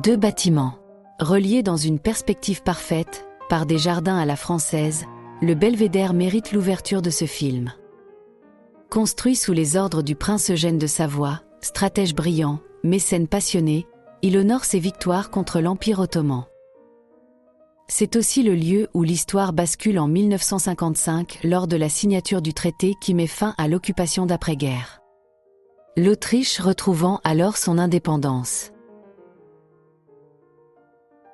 2 bâtiments. Reliés dans une perspective parfaite, par des jardins à la française, le Belvédère mérite l'ouverture de ce film. Construit sous les ordres du prince Eugène de Savoie, stratège brillant, mécène passionné, il honore ses victoires contre l'Empire ottoman. C'est aussi le lieu où l'histoire bascule en 1955 lors de la signature du traité qui met fin à l'occupation d'après-guerre. L'Autriche retrouvant alors son indépendance.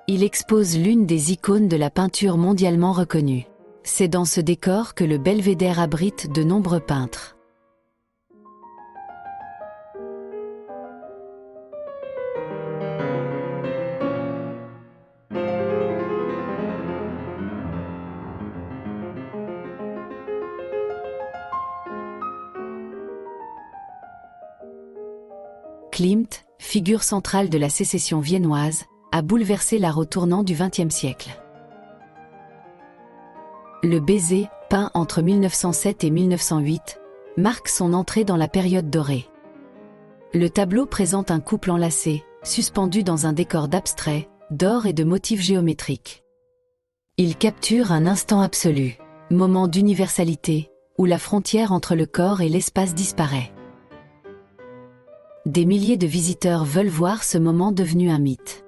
Il expose l'une des icônes de la peinture mondialement reconnue. C'est dans ce décor que le Belvédère abrite de nombreux peintres. Klimt, figure centrale de la sécession viennoise, a bouleversé l'art au tournant du XXe siècle. Le baiser, peint entre 1907 et 1908, marque son entrée dans la période dorée. Le tableau présente un couple enlacé, suspendu dans un décor d'abstrait, d'or et de motifs géométriques. Il capture un instant absolu, moment d'universalité, où la frontière entre le corps et l'espace disparaît. Des milliers de visiteurs veulent voir ce moment devenu un mythe.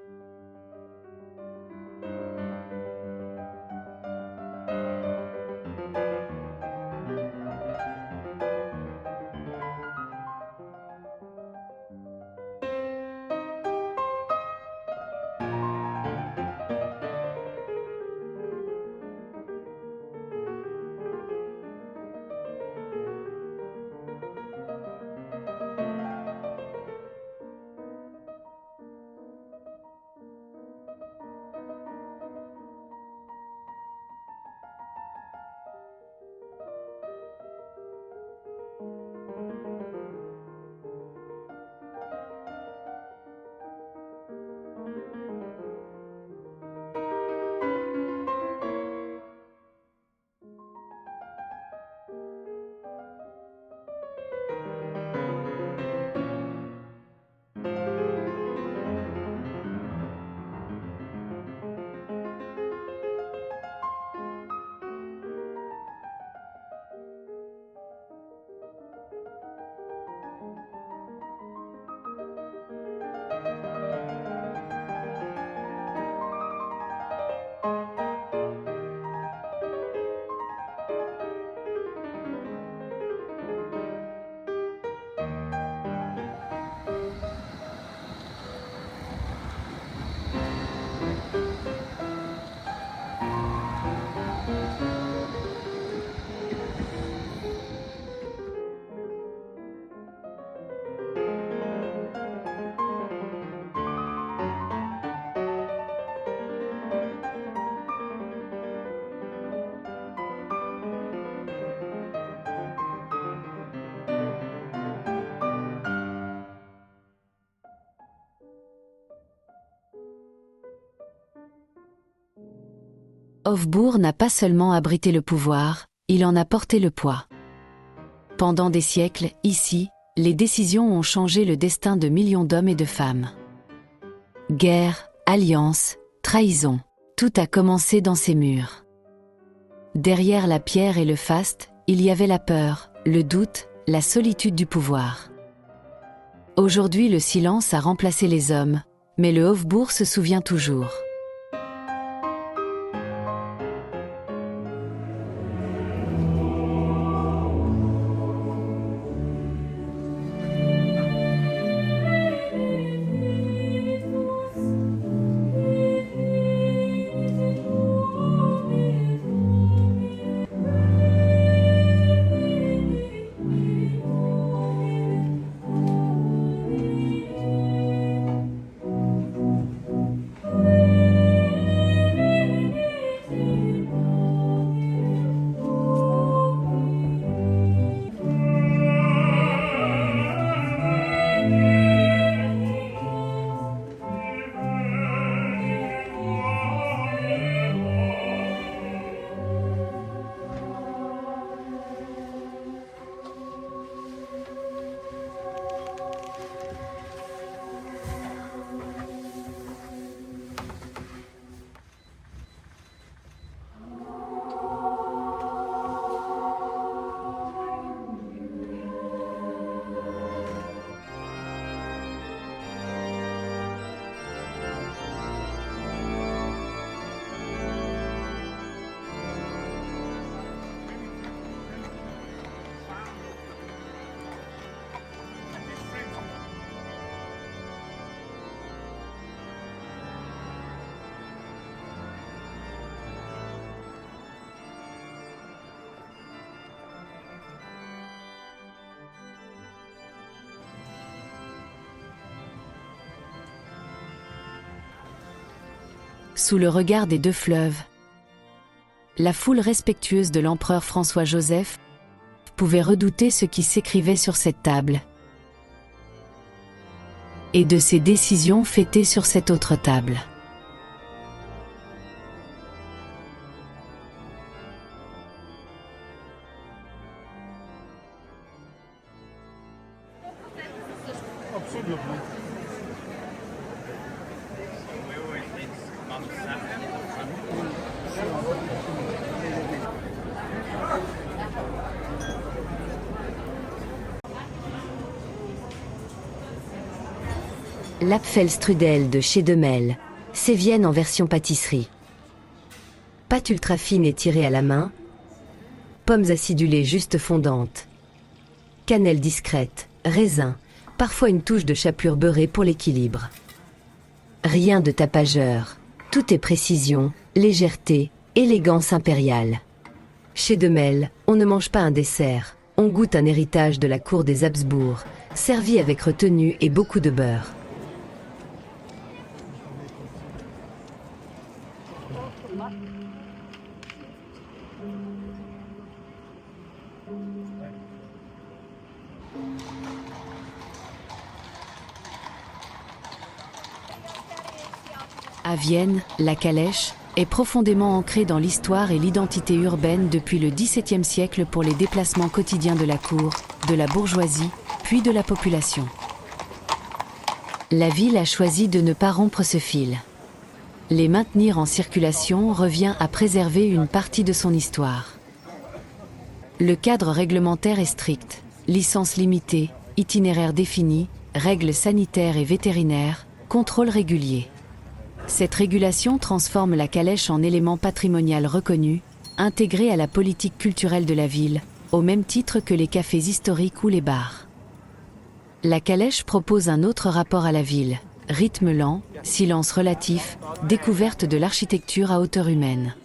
Hofburg n'a pas seulement abrité le pouvoir, il en a porté le poids. Pendant des siècles, ici, les décisions ont changé le destin de millions d'hommes et de femmes. Guerre, alliances, trahison, tout a commencé dans ces murs. Derrière la pierre et le faste, il y avait la peur, le doute, la solitude du pouvoir. Aujourd'hui, le silence a remplacé les hommes, mais le Hofburg se souvient toujours. sous le regard des deux fleuves. La foule respectueuse de l'empereur François-Joseph pouvait redouter ce qui s'écrivait sur cette table et de ses décisions fêtées sur cette autre table. L'Apfelstrudel de chez Demel, Sévienne en version pâtisserie. Pâte ultra fine et tirée à la main. Pommes acidulées juste fondantes. Cannelle discrète, raisin, parfois une touche de chapelure beurrée pour l'équilibre. Rien de tapageur, tout est précision, légèreté, élégance impériale. Chez Demel, on ne mange pas un dessert, on goûte un héritage de la cour des Habsbourg, servi avec retenue et beaucoup de beurre. À Vienne, la calèche est profondément ancrée dans l'histoire et l'identité urbaine depuis le XVIIe siècle pour les déplacements quotidiens de la cour, de la bourgeoisie, puis de la population. La ville a choisi de ne pas rompre ce fil. Les maintenir en circulation revient à préserver une partie de son histoire. Le cadre réglementaire est strict, licence limitée, itinéraire défini, règles sanitaires et vétérinaires, contrôle régulier. Cette régulation transforme la calèche en élément patrimonial reconnu, intégré à la politique culturelle de la ville, au même titre que les cafés historiques ou les bars. La calèche propose un autre rapport à la ville, rythme lent, silence relatif, découverte de l'architecture à hauteur humaine.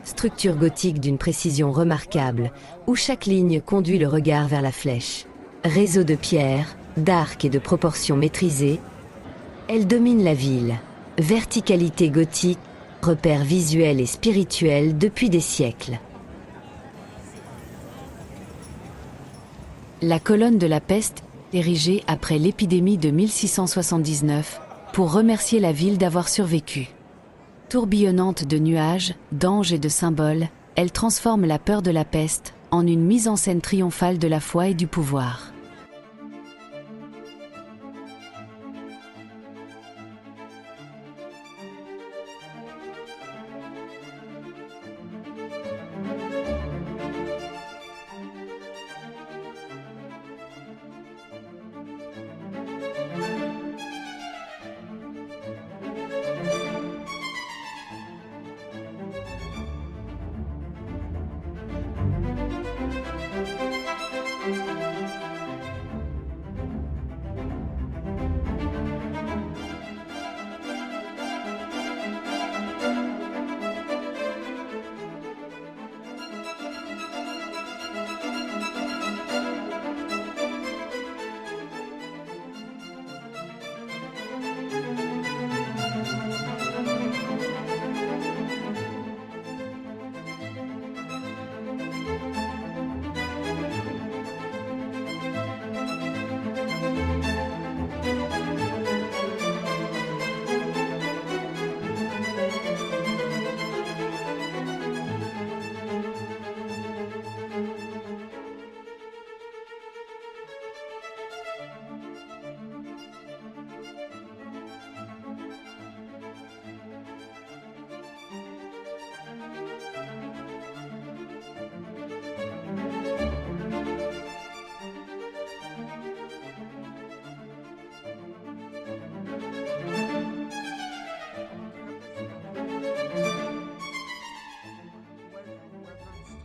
Structure gothique d'une précision remarquable, où chaque ligne conduit le regard vers la flèche. Réseau de pierres, d'arcs et de proportions maîtrisées, elle domine la ville. Verticalité gothique, repère visuel et spirituel depuis des siècles. La colonne de la peste, érigée après l'épidémie de 1679, pour remercier la ville d'avoir survécu. Tourbillonnante de nuages, d'anges et de symboles, elle transforme la peur de la peste en une mise en scène triomphale de la foi et du pouvoir.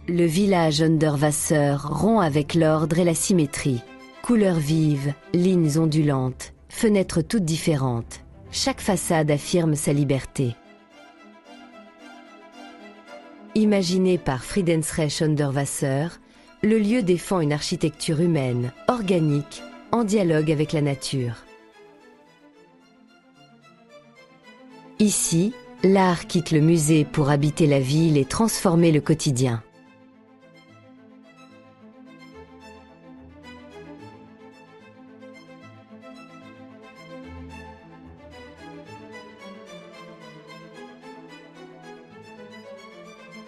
Le village Underwasser rompt avec l'ordre et la symétrie. Couleurs vives, lignes ondulantes, fenêtres toutes différentes. Chaque façade affirme sa liberté. Imaginé par Friedensreich Underwasser, le lieu défend une architecture humaine, organique, en dialogue avec la nature. Ici, l'art quitte le musée pour habiter la ville et transformer le quotidien.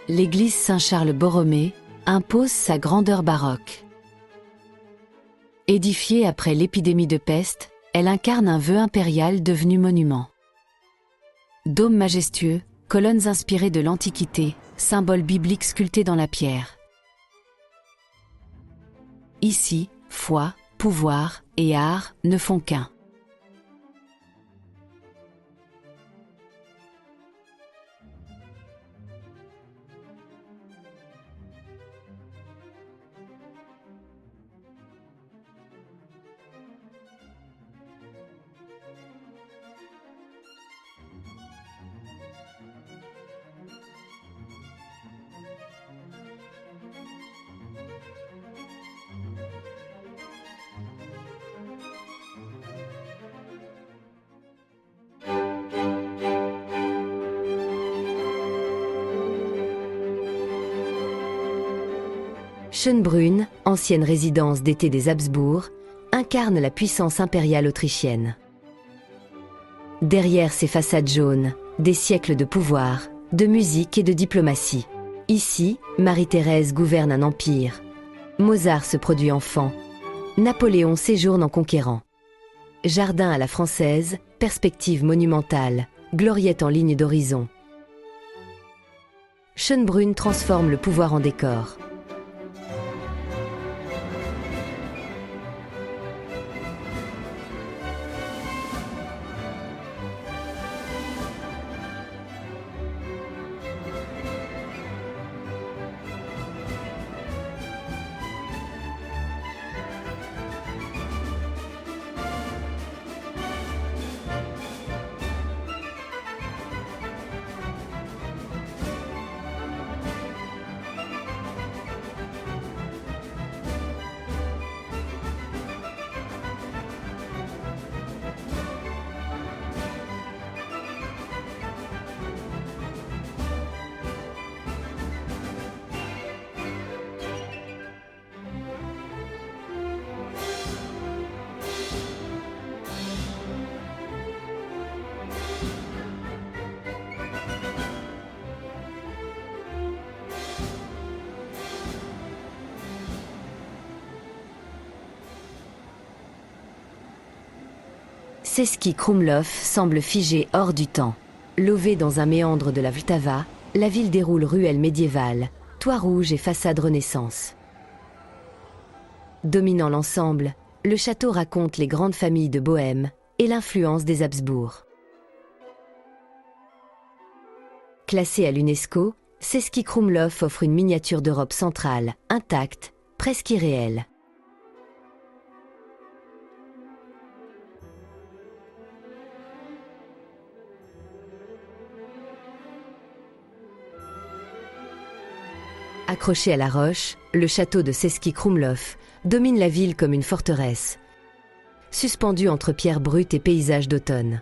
L'église Saint-Charles-Borromée impose sa grandeur baroque. Édifiée après l'épidémie de peste, elle incarne un vœu impérial devenu monument. Dôme majestueux, colonnes inspirées de l'Antiquité, symboles bibliques sculptés dans la pierre. Ici, foi, pouvoir et art ne font qu'un. Schönbrunn, ancienne résidence d'été des Habsbourg, incarne la puissance impériale autrichienne. Derrière ces façades jaunes, des siècles de pouvoir, de musique et de diplomatie. Ici, Marie-Thérèse gouverne un empire. Mozart se produit enfant. Napoléon séjourne en conquérant. Jardin à la française, perspective monumentale, gloriette en ligne d'horizon. Schönbrunn transforme le pouvoir en décor. Český Krumlov semble figé hors du temps. Lové dans un méandre de la Vltava, la ville déroule ruelles médiévales, toits rouges et façades Renaissance. Dominant l'ensemble, le château raconte les grandes familles de Bohême et l'influence des Habsbourg. Classé à l'UNESCO, Český Krumlov offre une miniature d'Europe centrale, intacte, presque irréelle. Accroché à la roche, le château de Český Krumlov domine la ville comme une forteresse, suspendu entre pierres brutes et paysages d'automne.